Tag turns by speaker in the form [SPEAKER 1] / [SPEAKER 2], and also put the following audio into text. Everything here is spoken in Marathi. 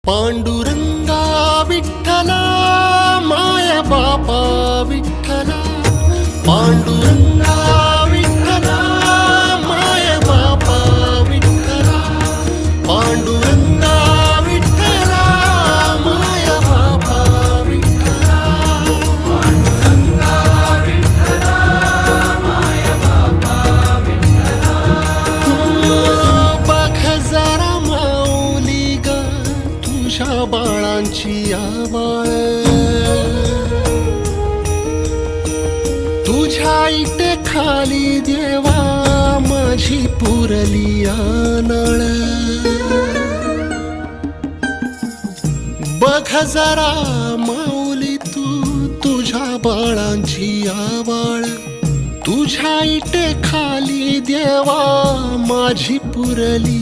[SPEAKER 1] पांडुरंगा विठ्ठला माया बापा विठ्ठला पांडुरंगा विठ्ठला माया बापा विठ्ठला पांडुरंगा विठ्ठला माया बापा विठ्ठला पांडुरंगा विठ्ठला माया बापा विठ्ठला बघ जरा माऊली ग तुझ्या बाळांची आवाळ तुझ्या इटे खाली देवा माझी पुरली नाळ बघ जरा माऊली तू तुझ्या बाळांची आवाळ तुझ्या इटे खाली देवा माझी पुरली